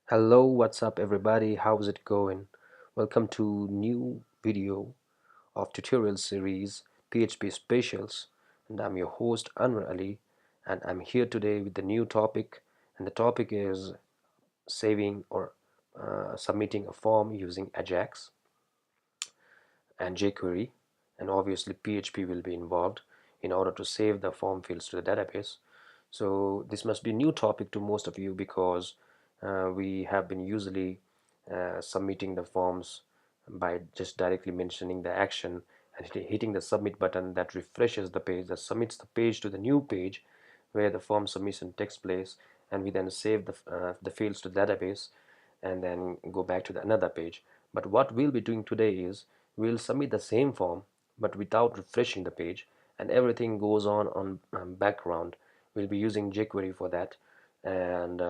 Hello, what's up everybody? How's it going? Welcome to new video of tutorial series PHP Specials, and I'm your host Anwar Ali, and I'm here today with the new topic, and the topic is saving or submitting a form using Ajax and jQuery, and obviously PHP will be involved in order to save the form fields to the database. So this must be a new topic to most of you because we have been usually submitting the forms by just directly mentioning the action and hitting the submit button that refreshes the page, that submits the page to the new page where the form submission takes place, and we then save the fields to the database and then go back to another page. But what we'll be doing today is we'll submit the same form but without refreshing the page, and everything goes on background. We'll be using jQuery for that, and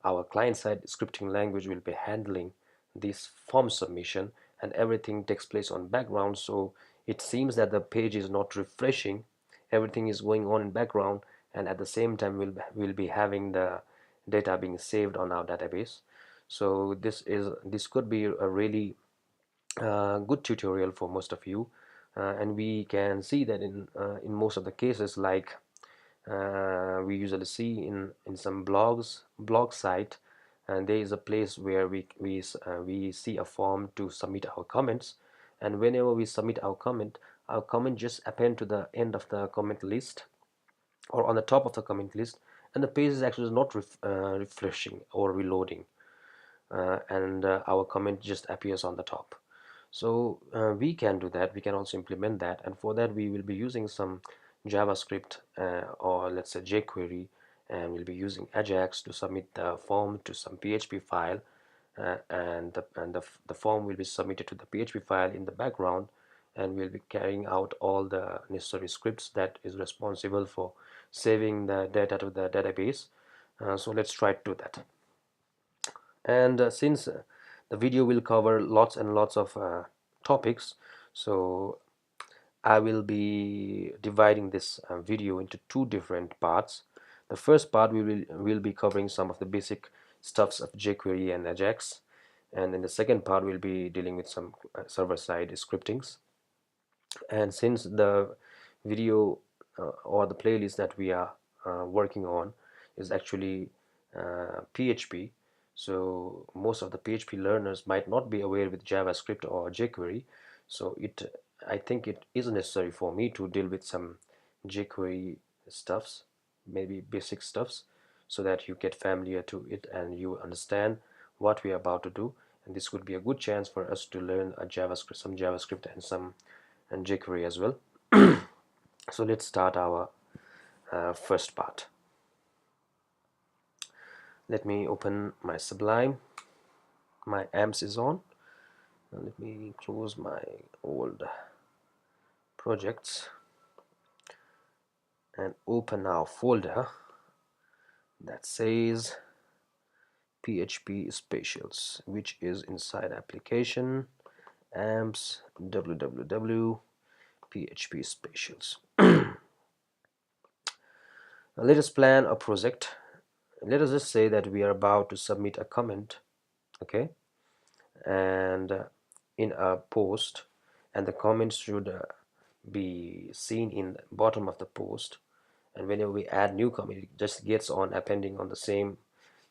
our client-side scripting language will be handling this form submission, and everything takes place on background, so it seems that the page is not refreshing. Everything is going on in background, and at the same time we'll be having the data being saved on our database. So this could be a really good tutorial for most of you, and we can see that in most of the cases, like we usually see in some blog site, and there is a place where we see a form to submit our comments, and whenever we submit our comment just append to the end of the comment list or on the top of the comment list, and the page is actually not refreshing or reloading, and our comment just appears on the top. So we can do that. We can also implement that, and for that we will be using some JavaScript, or let's say jQuery, and we'll be using Ajax to submit the form to some PHP file, and the form will be submitted to the PHP file in the background, and we'll be carrying out all the necessary scripts that is responsible for saving the data to the database. So let's try to do that. And since the video will cover lots and lots of topics, so I will be dividing this video into two different parts. The first part we will be covering some of the basic stuffs of jQuery and Ajax, and in the second part we'll be dealing with some server-side scriptings. And since the video or the playlist that we are working on is actually PHP, so most of the PHP learners might not be aware with JavaScript or jQuery, so I think it is necessary for me to deal with some jQuery stuffs, maybe basic stuffs, so that you get familiar to it and you understand what we are about to do. And this would be a good chance for us to learn some JavaScript and some jQuery as well. So let's start our first part. Let me open my Sublime. My amps is on. Let me close my old projects and open our folder that says PHP Specials, which is inside application amps www PHP Specials. Let us plan a project. Let us just say that we are about to submit a comment, okay, and in a post, and the comments should be seen in the bottom of the post, and whenever we add new comment, it just gets on appending on the same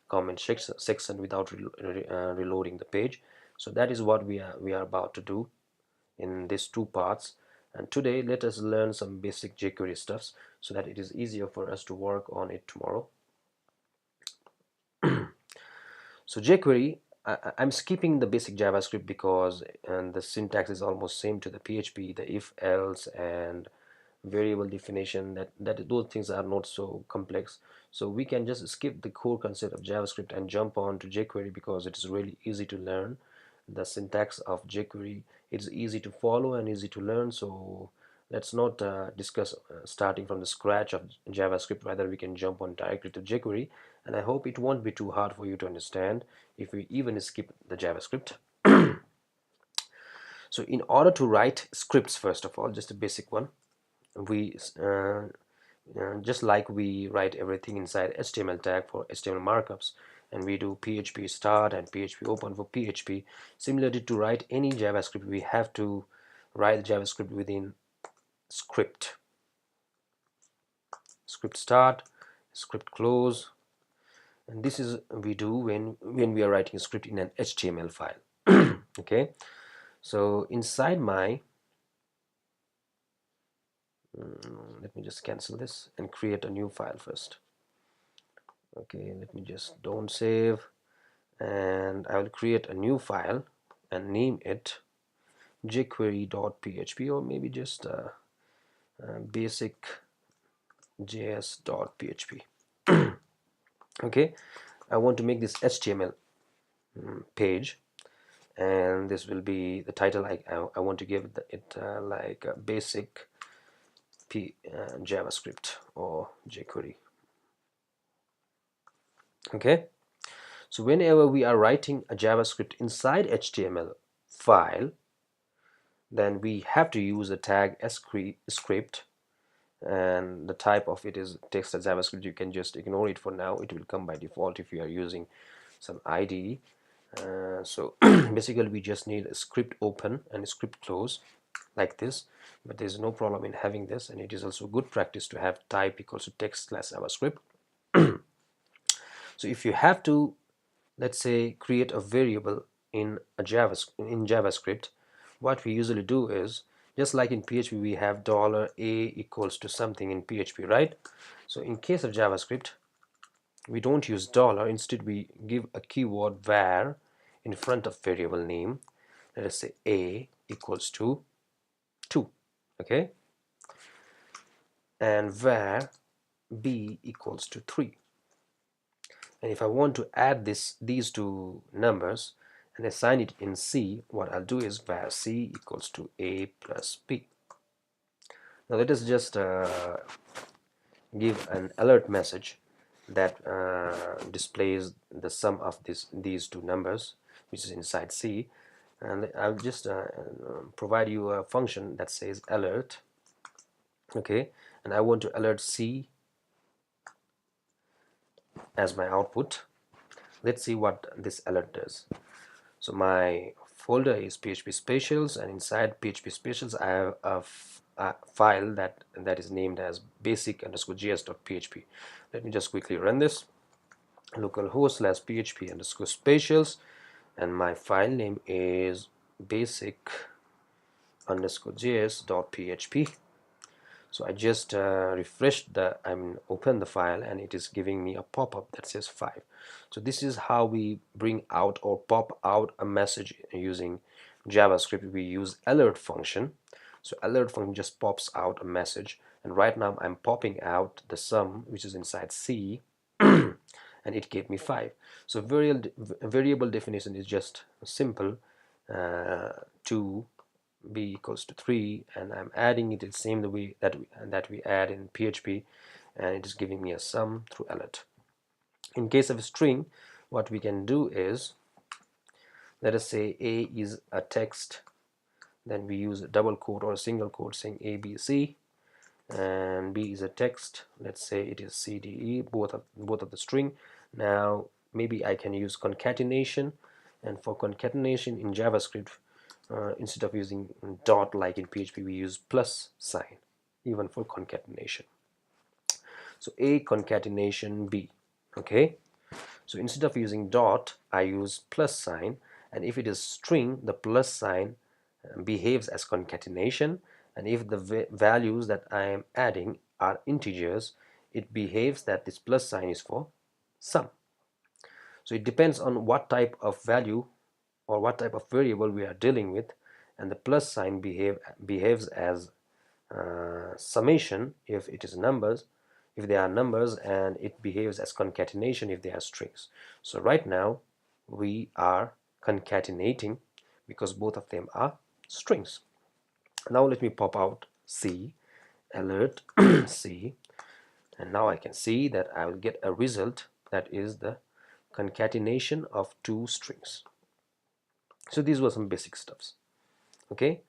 comment section without reloading the page. So that is what we are about to do in these two parts. And today let us learn some basic jQuery stuffs so that it is easier for us to work on it tomorrow. So jQuery, I'm skipping the basic JavaScript because the syntax is almost same to the PHP, the if else and variable definition, that those things are not so complex. So we can just skip the core concept of JavaScript and jump on to jQuery because it is really easy to learn. The syntax of jQuery, it's easy to follow and easy to learn. So let's not discuss starting from the scratch of JavaScript. Rather, we can jump on directly to jQuery, and I hope it won't be too hard for you to understand if we even skip the JavaScript. So in order to write scripts, first of all, just a basic one, we just like we write everything inside HTML tag for HTML markups, and we do PHP start and PHP open for PHP. Similarly, to write any JavaScript, we have to write JavaScript within script start, script close, and this is we do when we are writing a script in an HTML file. Okay, so inside my let me just cancel this and create a new file first. Okay, let me just don't save, and I will create a new file and name it jQuery.php, or maybe just basic js.php. Okay, I want to make this HTML page, and this will be the title. I want to give it like a basic JavaScript or jQuery. Okay, so whenever we are writing a JavaScript inside HTML file, then we have to use the tag script, and the type of it is text as JavaScript. You can just ignore it for now, it will come by default if you are using some IDE. So basically we just need a script open and a script close like this, but there's no problem in having this, and it is also good practice to have type equals to text class JavaScript. So if you have to, let's say, create a variable in JavaScript, what we usually do is, just like in PHP we have $a equals to something in PHP, right? So in case of JavaScript we don't use dollar, instead we give a keyword var in front of variable name. Let us say a equals to 2, okay, and var b equals to 3. And if I want to add these two numbers and assign it in C, what I'll do is var C equals to A plus B. Now let us just give an alert message that displays the sum of these two numbers, which is inside C, and I'll just provide you a function that says alert. Okay, and I want to alert C as my output. Let's see what this alert does. So my folder is PHP Specials, and inside PHP Specials I have a file that is named as basic_js.php. Let me just quickly run this. Localhost/php_specials, and my file name is basic_js.php. So I just refreshed opened the file, and it is giving me a pop-up that says 5. So this is how we bring out or pop out a message using JavaScript. We use alert function. So alert function just pops out a message, and right now I'm popping out the sum which is inside C and it gave me 5. So variable definition is just simple, 2 b equals to 3, and I'm adding it the same the way that we add in PHP, and it is giving me a sum through alert. In case of a string, what we can do is, let us say A is a text, then we use a double quote or a single quote saying ABC, and B is a text, let's say it is CDE, both of the string. Now maybe I can use concatenation, and for concatenation in JavaScript, instead of using dot like in PHP, we use plus sign even for concatenation. So A concatenation B. Okay, so instead of using dot I use plus sign, and if it is string, the plus sign behaves as concatenation, and if the values that I am adding are integers, it behaves that this plus sign is for sum. So it depends on what type of value or what type of variable we are dealing with, and the plus sign behaves as summation if it is numbers, if they are numbers, and it behaves as concatenation if they are strings. So right now we are concatenating because both of them are strings. Now let me pop out C, alert C, and now I can see that I will get a result that is the concatenation of two strings. So these were some basic stuffs. Okay,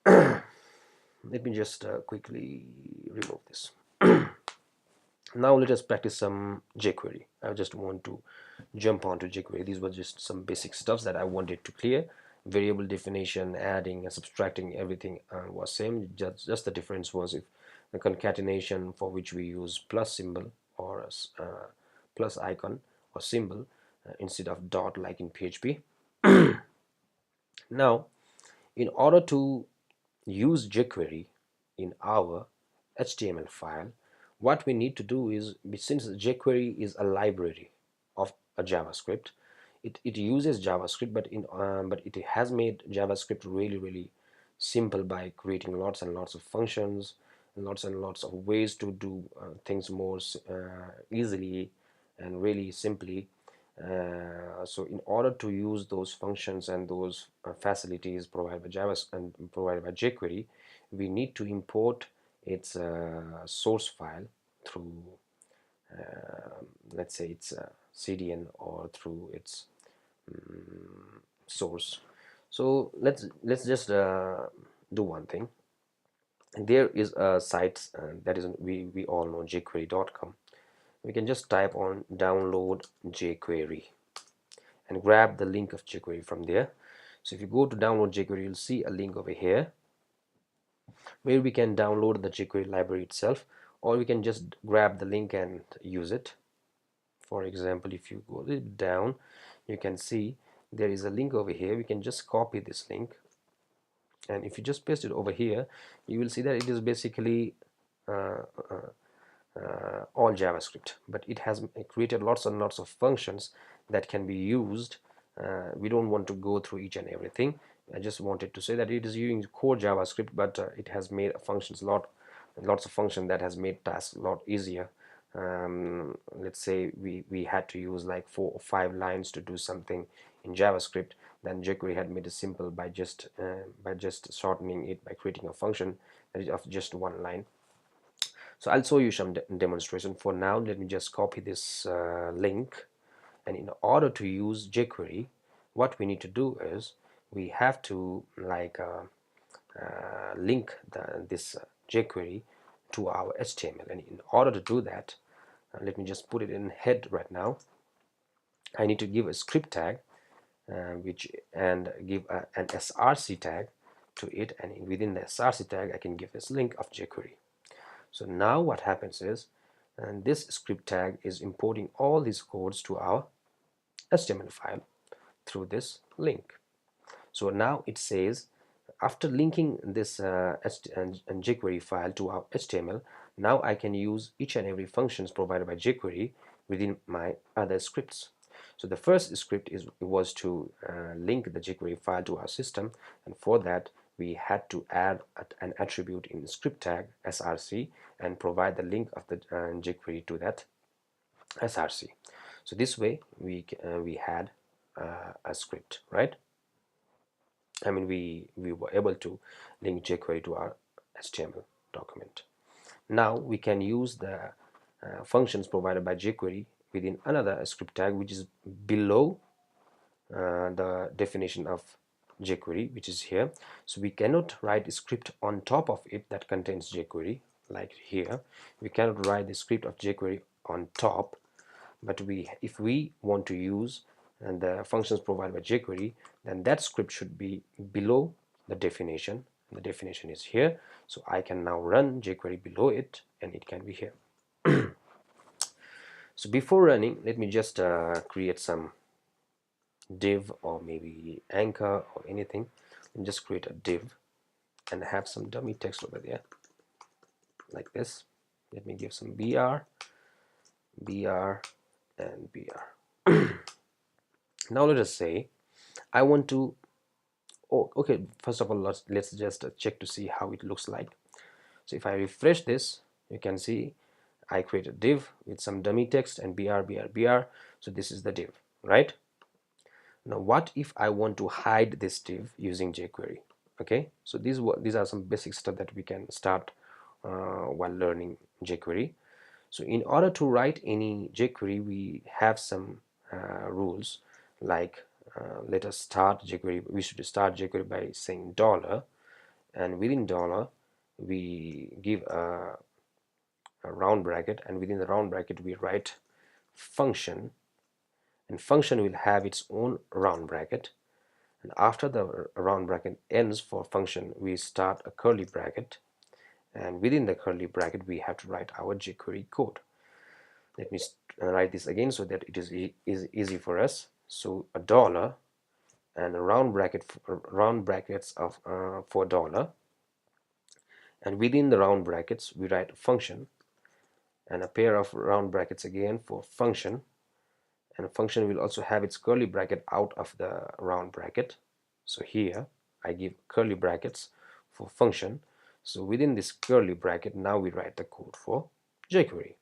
let me just quickly remove this. Now let us practice some jQuery. I just want to jump onto jQuery. These were just some basic stuffs that I wanted to clear. Variable definition, adding and subtracting, everything was same. Just the difference was if the concatenation, for which we use plus symbol or plus icon or symbol instead of dot like in PHP. Now, in order to use jQuery in our HTML file, what we need to do is, since jQuery is a library of a JavaScript, it uses JavaScript, but it has made JavaScript really simple by creating lots and lots of functions, lots and lots of ways to do things more easily and really simply. So in order to use those functions and those facilities provided by JavaScript and provided by jQuery, we need to import its source file through let's say it's CDN or through its source. So let's just do one thing. There is a site that is, we all know, jQuery.com. We can just type on download jQuery and grab the link of jQuery from there. So if you go to download jQuery, you'll see a link over here where we can download the jQuery library itself, or we can just grab the link and use it. For example, if you go a little down, you can see there is a link over here. We can just copy this link, and if you just paste it over here, you will see that it is basically uh, all JavaScript, but it has created lots and lots of functions that can be used. We don't want to go through each and everything. I just wanted to say that it is using core JavaScript, but it has made functions lots of functions that has made tasks a lot easier. Let's say we had to use like 4 or 5 lines to do something in JavaScript, then jQuery had made it simple by just shortening it by creating a function that is of just 1 line. So I'll show you some demonstration. For now, let me just copy this link, and in order to use jQuery, what we need to do is we have to like link this jQuery to our HTML, and in order to do that, let me just put it in head right now. I need to give a script tag and give an src tag to it, and within the src tag I can give this link of jQuery. So now what happens is, and this script tag is importing all these codes to our HTML file through this link. So now it says, after linking this and jQuery file to our HTML, now I can use each and every functions provided by jQuery within my other scripts. So the first script was to link the jQuery file to our system, and for that we had to add an attribute in script tag src and provide the link of the jQuery to that src. So this way we had a script, right? I mean, we were able to link jQuery to our HTML document. Now we can use the functions provided by jQuery within another script tag which is below the definition of jQuery, which is here. So we cannot write a script on top of it that contains jQuery, like here. We cannot write the script of jQuery on top, but if we want to use the functions provided by jQuery, then that script should be below the definition. The definition is here, so I can now run jQuery below it, and it can be here. So before running, let me just create some div or maybe anchor or anything, and just create a div and have some dummy text over there like this. Let me give some br, and br. Now let us say I want to, oh okay, first of all let's just check to see how it looks like. So if I refresh this, you can see I create a div with some dummy text and br. So this is the div, right? Now what if I want to hide this div using jQuery? Okay, so these are some basic stuff that we can start while learning jQuery. So in order to write any jQuery, we have some rules, like let us start jQuery. We should start jQuery by saying $, and within $, we give a a round bracket, and within the round bracket we write function, and function will have its own round bracket, and after the round bracket ends for function we start a curly bracket, and within the curly bracket we have to write our jQuery code. Let me write this again so that it is easy for us. So a dollar and a round brackets of for dollar, and within the round brackets we write a function, and a pair of round brackets again for function, and a function will also have its curly bracket out of the round bracket. So here I give curly brackets for function. So within this curly bracket now we write the code for jQuery.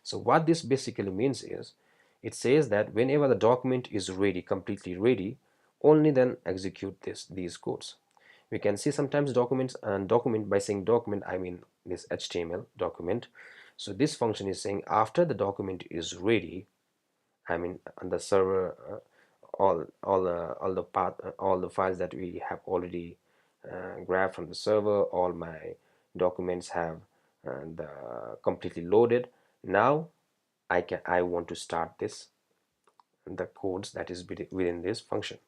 So what this basically means is, it says that whenever the document is ready, completely ready, only then execute these codes. We can see sometimes documents, and document, by saying document I mean this HTML document. So this function is saying after the document is ready, I mean on the server, all the files that we have already grabbed from the server, all my documents have the completely loaded. Now I want to start the codes that is within this function.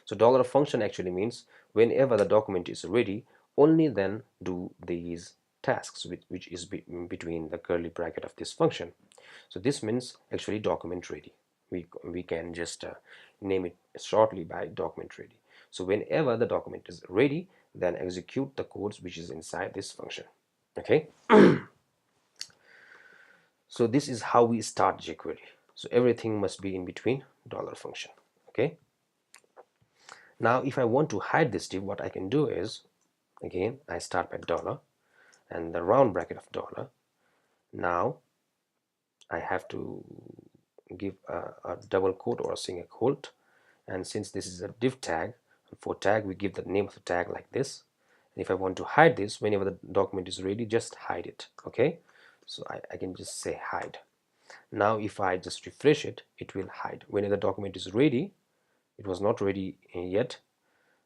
So dollar function actually means whenever the document is ready, only then do these tasks, which is between the curly bracket of this function. So this means actually document ready. We can just name it shortly by document ready. So whenever the document is ready, then execute the codes which is inside this function. Okay. So this is how we start jQuery. So everything must be in between dollar function. Okay. Now if I want to hide this div, what I can do is, again I start by dollar and the round bracket of dollar. Now I have to give a double quote or a single quote, and since this is a div tag, for tag we give the name of the tag like this. And if I want to hide this, whenever the document is ready, just hide it. Okay, so I can just say hide. Now if I just refresh it, it will hide. Whenever the document is ready, it was not ready yet,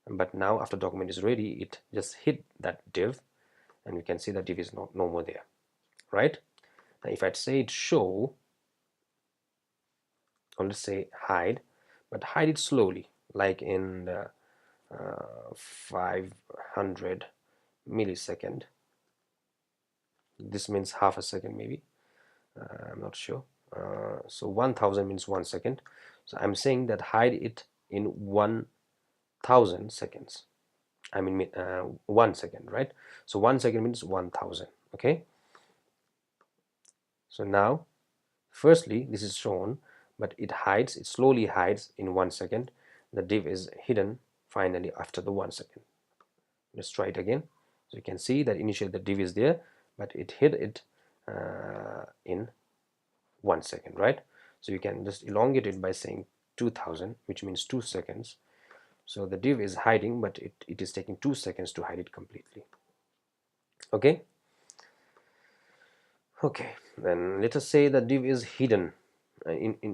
but now after document is ready, it just hit that div, and we can see that div is no more there, right? Now if I say it show, or let's say hide, but hide it slowly, like in the 500 millisecond. This means half a second maybe, I'm not sure. So 1000 means 1 second, so I'm saying that hide it in 1000 seconds. I mean 1 second, right? So 1 second means 1000. Okay, so now firstly this is shown, but it slowly hides in 1 second. The div is hidden finally after the 1 second. Let's try it again. So you can see that initially the div is there, but it hid it in 1 second, right? So you can just elongate it by saying 2000, which means 2 seconds. So the div is hiding, but it is taking 2 seconds to hide it completely. Okay. Okay, then let us say the div is hidden. And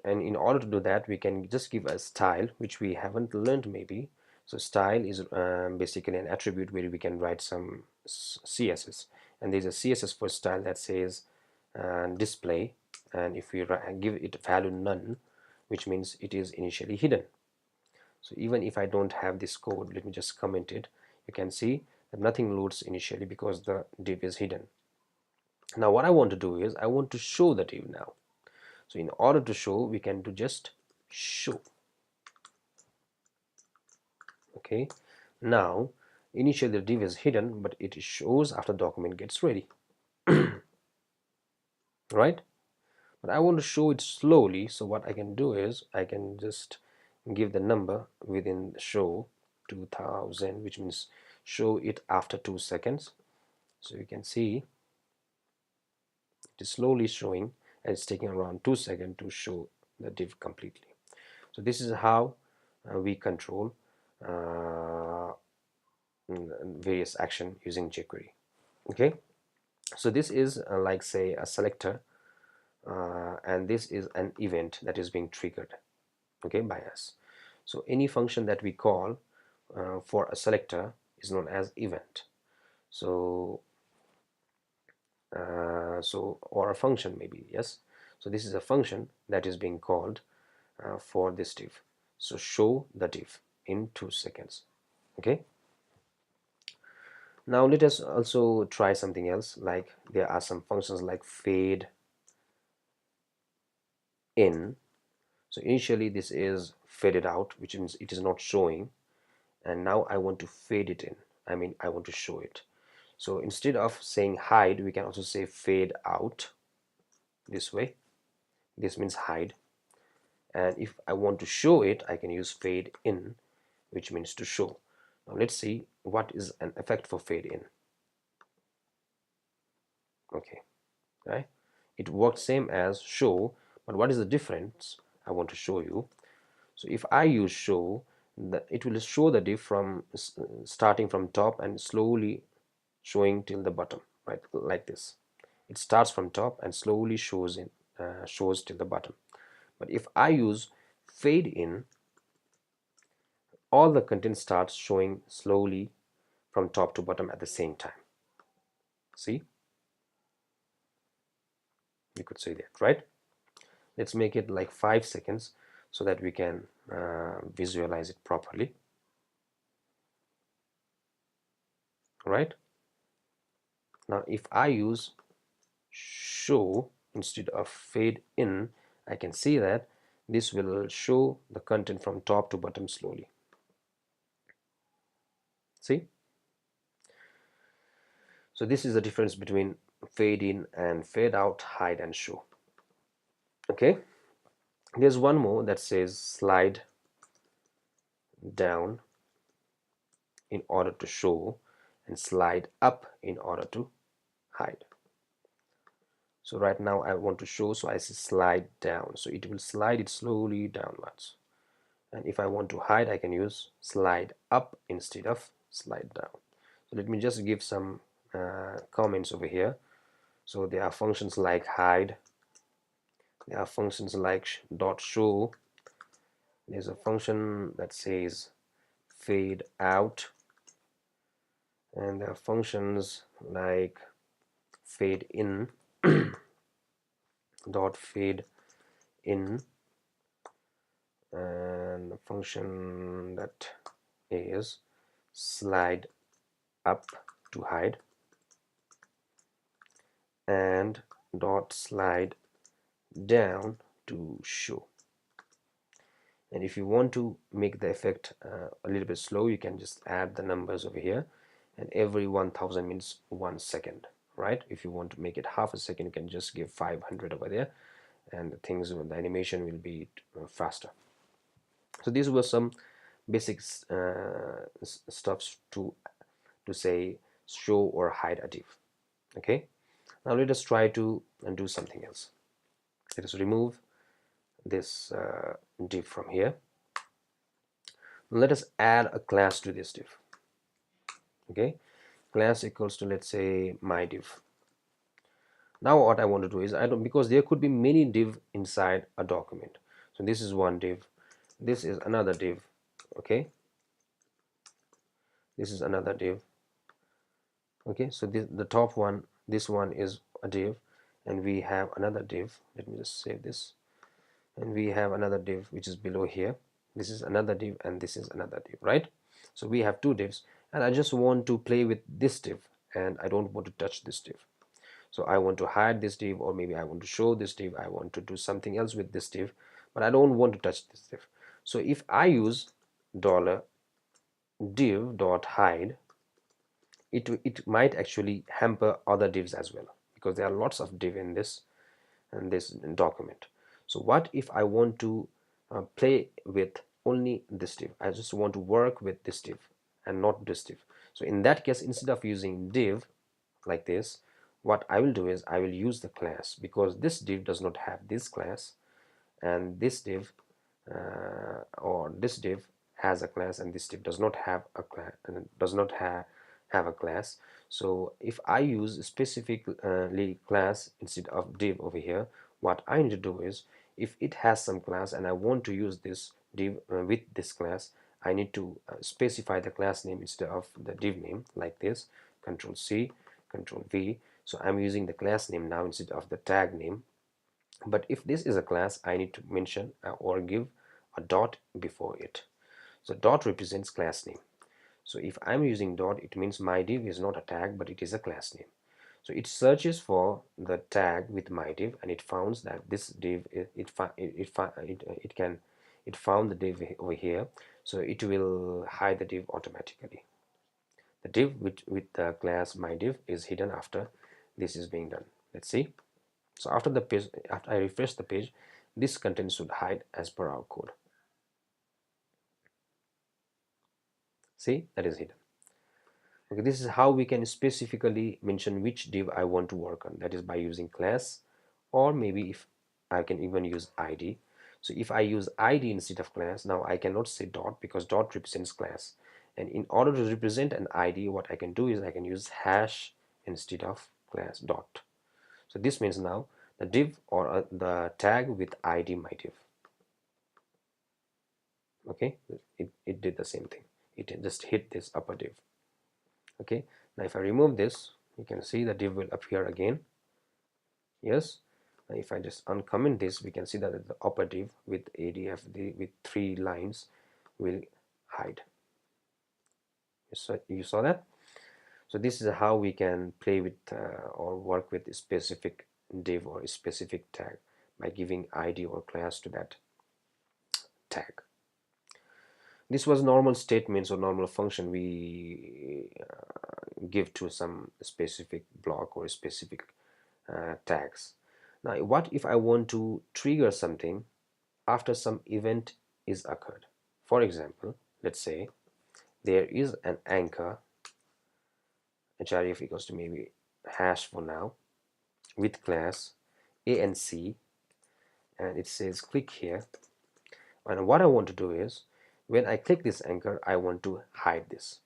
in order to do that, we can just give a style, which we haven't learned maybe. So style is basically an attribute where we can write some CSS, and there's a CSS for style that says display, and if we give it value none, which means it is initially hidden. So even if I don't have this code, let me just comment it. You can see that nothing loads initially because the div is hidden. Now what I want to do is I want to show the div now. So in order to show, we can do just show. Okay, now initially the div is hidden, but it shows after document gets ready. Right, but I want to show it slowly, so what I can do is I can just give the number within the show 2000, which means show it after 2 seconds. So you can see it is slowly showing, and it's taking around 2 seconds to show the div completely. So this is how we control various action using jQuery. Okay, so this is like say a selector, and this is an event that is being triggered, okay, by us. So any function that we call for a selector is known as event. So or a function maybe, yes. So this is a function that is being called for this div. So show the div in 2 seconds. Okay, now let us also try something else. Like there are some functions like fade in. So initially this is faded out, which means it is not showing, and now I want to fade it in. I mean, I want to show it. So instead of saying hide, we can also say fade out this way. This means hide. And if I want to show it, I can use fade in, which means to show. Now let's see what is an effect for fade in. Okay, right? It works same as show, but what is the difference? I want to show you. So if I use show, it will show the div from starting from top and slowly showing till the bottom, right? Like this. It starts from top and slowly shows till the bottom. But if I use fade in, all the content starts showing slowly from top to bottom at the same time. See, you could say that, right? Let's make it like 5 seconds so that we can visualize it properly. Right, now if I use show instead of fade in, I can see that this will show the content from top to bottom slowly. See, so this is the difference between fade in and fade out, hide and show. Okay, there's one more that says slide down in order to show and slide up in order to hide. So right now I want to show, so I say slide down, so it will slide it slowly downwards. And if I want to hide, I can use slide up instead of slide down. So let me just give some comments over here. So there are functions like hide, there are functions like dot show, there's a function that says fade out, and there are functions like fade in dot fade in, and a function that is slide up to hide, and dot slide down to show. And if you want to make the effect a little bit slow, you can just add the numbers over here, and every 1000 means 1 second, right? If you want to make it half a second, you can just give 500 over there, and the animation will be faster. So these were some basics stuffs to say show or hide a div. Okay, now let us try to do something else. Let us remove this div from here. Let us add a class to this div. Okay, class equals to, let's say, my div. Now what I want to do is, because there could be many div inside a document. So this is one div, this is another div. Okay, this is another div. Okay, so the top one, this one is a div, and we have another div. Let me just save this, and we have another div which is below here. This is another div, and this is another div, right? So we have two divs, and I just want to play with this div, and I don't want to touch this div. So I want to hide this div, or maybe I want to show this div, I want to do something else with this div, but I don't want to touch this div. So if I use $div.hide, it might actually hamper other divs as well, because there are lots of div in this document. So what if I want to play with only this div? I just want to work with this div and not this div. So in that case, instead of using div like this, what I will do is I will use the class, because this div does not have this class, and this div or this div has a class, and this div does not have a class, and does not have a class. So if I use specifically class instead of div over here, what I need to do is, if it has some class and I want to use this div with this class, I need to specify the class name instead of the div name, like this, Control C, Control V. So I'm using the class name now instead of the tag name. But if this is a class, I need to mention or give a dot before it. So dot represents class name. So if I'm using dot, it means my div is not a tag, but it is a class name. So it searches for the tag with my div, and it finds that this div it found the div over here. So it will hide the div automatically. The div with the class my div is hidden after this is being done. Let's see. So after the page, after I refresh the page, this content should hide as per our code. See, that is hidden. Okay, this is how we can specifically mention which div I want to work on. That is by using class, or maybe if I can even use id. So if I use id instead of class, now I cannot say dot because dot represents class. And in order to represent an id, what I can do is I can use hash instead of class dot. So this means now the div or the tag with id my div. Okay, it did the same thing. It just hit this upper div. Okay, now if I remove this, you can see the div will appear again. Yes, now if I just uncomment this, we can see that the upper div with adf with 3 lines will hide. You saw that. So this is how we can play with or work with a specific div or a specific tag by giving id or class to that tag. This was normal statements or normal function we give to some specific block or specific tags. Now what if I want to trigger something after some event is occurred? For example, let's say there is an anchor href equals to maybe hash for now with class a and c, and it says click here, and what I want to do is when I click this anchor I want to hide this.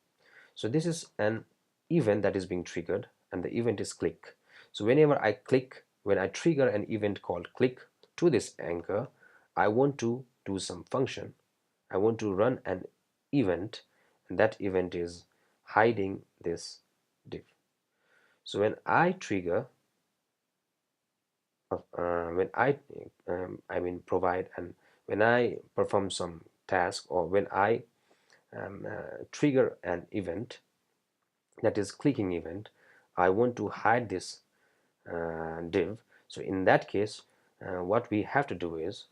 So this is an event that is being triggered, and the event is click. So whenever I click, when I trigger an event called click to this anchor, I want to do some function. I want to run an event, and that event is hiding this div. So when I trigger, when I mean provide, and when I perform some task, or when I trigger an event, that is clicking event, I want to hide this div. So in that case, what we have to do is,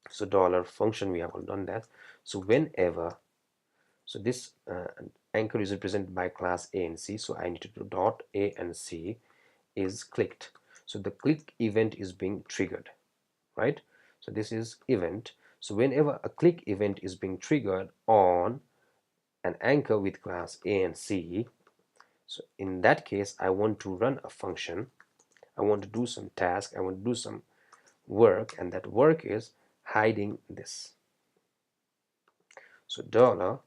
so dollar function, we have all done that. So whenever, so this anchor is represented by class a and c, so I need to do dot a and c is clicked. So the click event is being triggered, right? So this is event. So whenever a click event is being triggered on an anchor with class a and c, so in that case I want to run a function, I want to do some task, I want to do some work, and that work is hiding this. So dollar,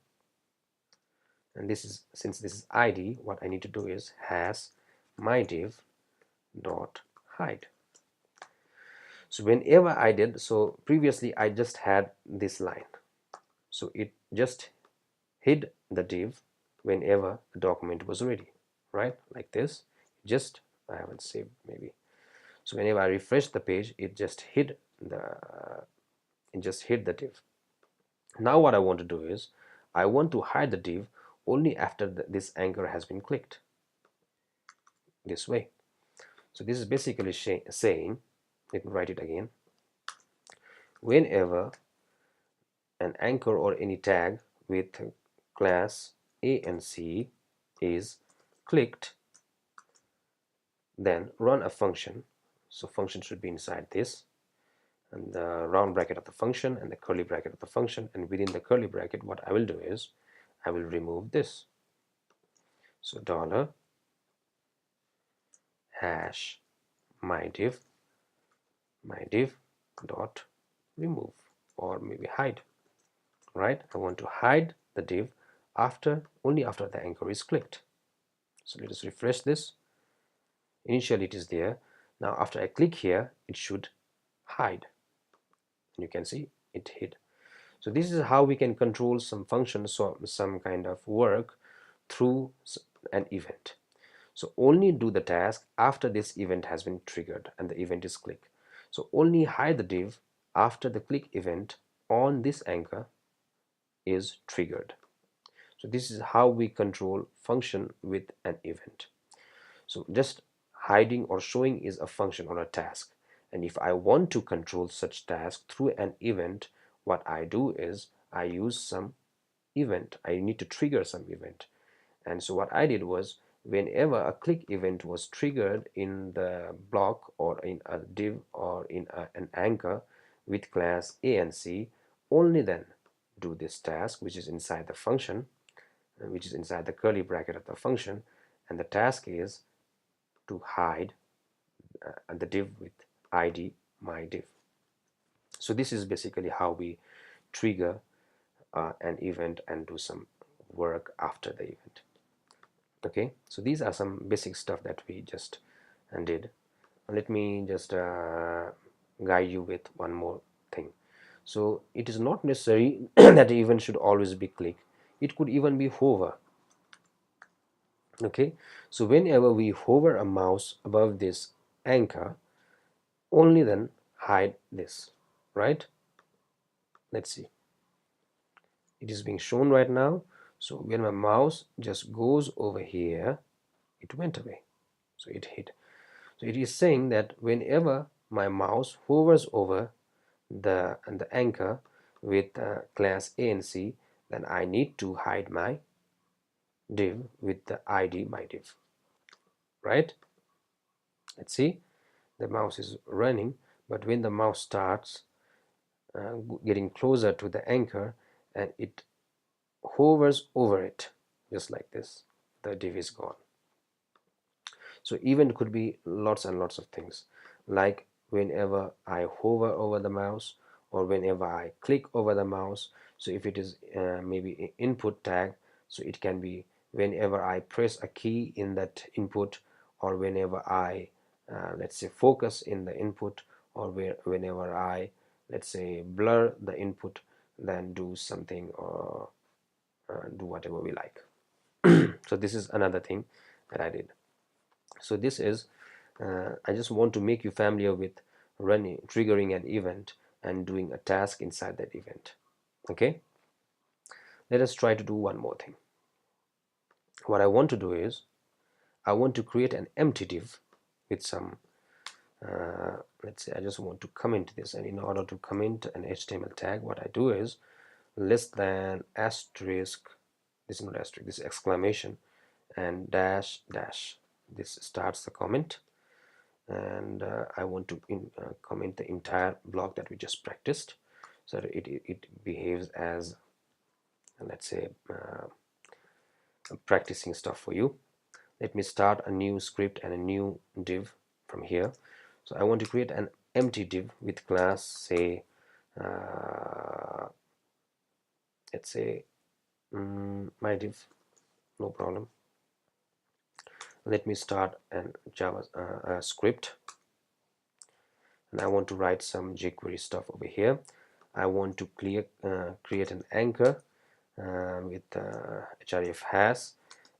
and this is, since this is id, what I need to do is has my div dot hide. So whenever I did, so previously I just had this line, so it just hid the div whenever the document was ready, right? Like this, just, I haven't saved maybe. So whenever I refresh the page, it just hid the div. Now what I want to do is I want to hide the div only after this anchor has been clicked, this way. So this is basically saying, let me write it again, whenever an anchor or any tag with class a and c is clicked, then run a function. So function should be inside this, and the round bracket of the function and the curly bracket of the function, and within the curly bracket what I will do is I will remove this. So dollar hash my div dot remove, or maybe hide, right? I want to hide the div only after the anchor is clicked. So let us refresh this. Initially it is there. Now after I click here, it should hide, and you can see it hid. So this is how we can control some functions or some kind of work through an event. So only do the task after this event has been triggered and the event is click. So only hide the div after the click event on this anchor is triggered. So this is how we control function with an event. So just hiding or showing is a function or a task, and if I want to control such task through an event, what I do is I use some event. I need to trigger some event. And so what I did was, whenever a click event was triggered in the block or in a div or in an anchor with class A and C, only then do this task, which is inside the function, which is inside the curly bracket of the function, and the task is to hide the div with id my div. So this is basically how we trigger an event and do some work after the event. Okay, so these are some basic stuff that we just did. Let me just guide you with one more thing. So it is not necessary that the event should always be click. It could even be hover. Okay, so whenever we hover a mouse above this anchor, only then hide this, right? Let's see, it is being shown right now. So when my mouse just goes over here, it went away, so it hid. So it is saying that whenever my mouse hovers over the anchor with class A and C, then I need to hide my div with the id my div, right? Let's see, the mouse is running, but when the mouse starts getting closer to the anchor and it hovers over it just like this, the div is gone. So event could be lots and lots of things, like whenever I hover over the mouse or whenever I click over the mouse. So if it is maybe input tag, so it can be whenever I press a key in that input, or whenever I let's say focus in the input, or whenever I, let's say, blur the input, then do something or do whatever we like. So this is another thing that I did. So this is I just want to make you familiar with triggering an event and doing a task inside that event. Okay, let us try to do one more thing. What I want to do is I want to create an empty div with some let's say I just want to comment this, and in order to comment an HTML tag, what I do is less than asterisk, this is not asterisk, this is exclamation, and dash dash, this starts the comment. And I want to comment the entire block that we just practiced, so that it behaves as, let's say, practicing stuff for you. Let me start a new script and a new div from here. So I want to create an empty div with class, say let's say my div, no problem. Let me start an Java script, and I want to write some jQuery stuff over here. I want to create an anchor with href has,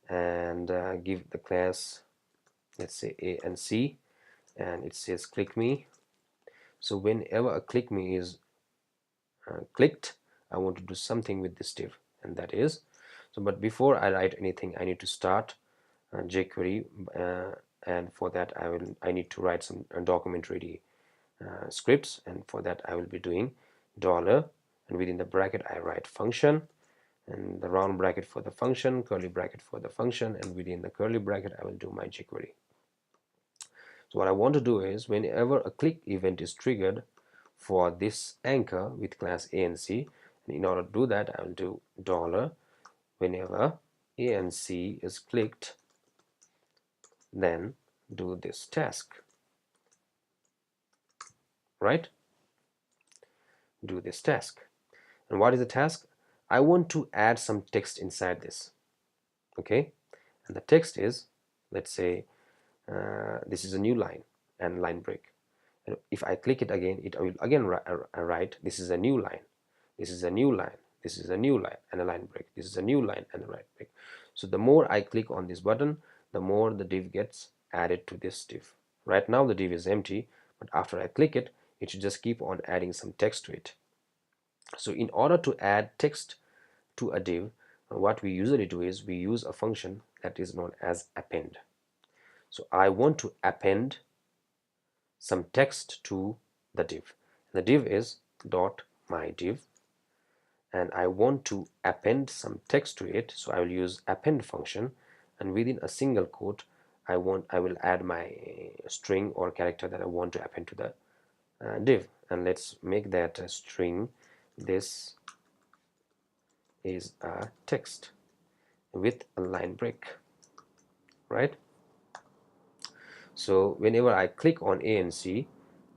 and give the class, let's say, A and C, and it says click me. So whenever a click me is clicked, I want to do something with this div, and that is so. But before I write anything, I need to start jQuery, and for that I need to write some document ready scripts, and for that I will be doing $, and within the bracket I write function, and the round bracket for the function, curly bracket for the function, and within the curly bracket I will do my jQuery. So what I want to do is, whenever a click event is triggered for this anchor with class A and C, and in order to do that I will do $, whenever A and C is clicked, then do this task, right? Do this task. And what is the task? I want to add some text inside this. Okay, and the text is, let's say, this is a new line and line break, and if I click it again, it will again write this is a new line, this is a new line, this is a new line and a line break, this is a new line and a line break. So the more I click on this button, the more the div gets added to this div. Right now the div is empty, but after I click it, it should just keep on adding some text to it. So in order to add text to a div, what we usually do is we use a function that is known as append. So I want to append some text to the div. The div is dot my div, and I want to append some text to it, so I will use append function, and within a single quote I will add my string or character that I want to append to the div, and let's make that a string. This is a text with a line break, right? So whenever I click on A and C,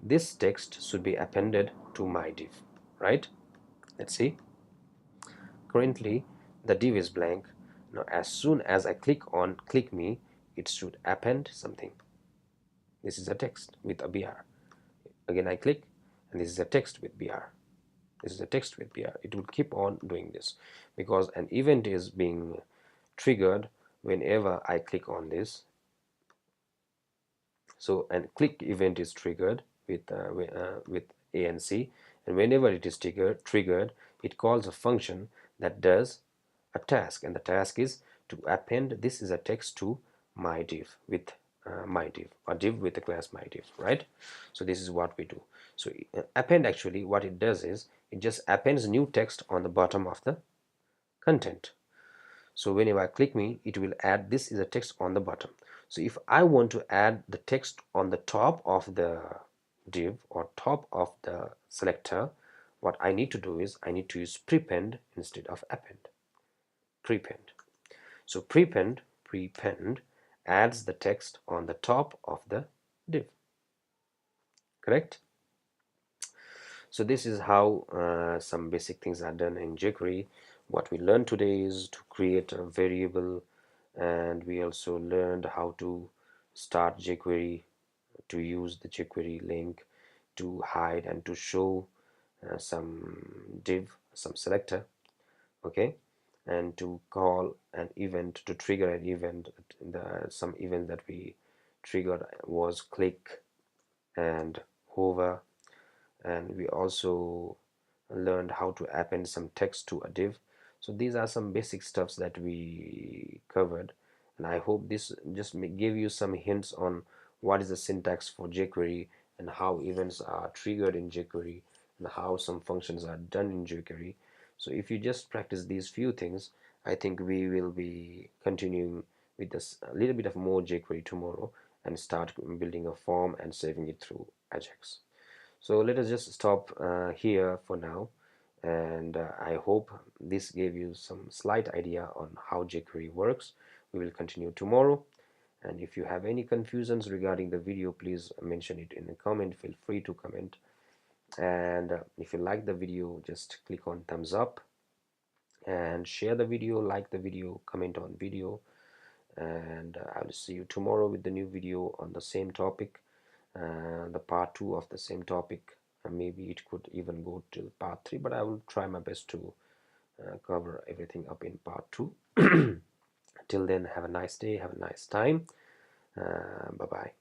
this text should be appended to my div, right? Let's see. Currently the div is blank. Now as soon as I click on click me, it should append something. This is a text with a br. Again I click, and this is a text with br. This is a text with br. It will keep on doing this because an event is being triggered whenever I click on this. So and click event is triggered with A and C, and whenever it is triggered, it calls a function that does a task, and the task is to append. This is a text to my div with my div, a div with the class my div, right? So this is what we do. So append, actually what it does is it just appends new text on the bottom of the content. So whenever I click me, it will add, this is a text on the bottom. So if I want to add the text on the top of the div or top of the selector, what I need to do is I need to use prepend instead of append. Prepend. So prepend adds the text on the top of the div. Correct? So this is how some basic things are done in jQuery. What we learned today is to create a variable, and we also learned how to start jQuery, to use the jQuery link to hide and to show some div, some selector, okay, and to call an event, to trigger an event. Some event that we triggered was click and hover, and we also learned how to append some text to a div. So these are some basic stuffs that we covered, and I hope this just give you some hints on what is the syntax for jQuery and how events are triggered in jQuery and how some functions are done in jQuery. So if you just practice these few things, I think we will be continuing with this a little bit of more jQuery tomorrow and start building a form and saving it through Ajax. So let us just stop here for now, and I hope this gave you some slight idea on how jQuery works. We will continue tomorrow, and if you have any confusions regarding the video, please mention it in the comment. Feel free to comment, and if you like the video, just click on thumbs up and share the video, like the video, comment on video, and I will see you tomorrow with the new video on the same topic, the part 2 of the same topic. Maybe it could even go till part 3, but I will try my best to cover everything up in part 2. Till then, have a nice day, have a nice time. Bye bye.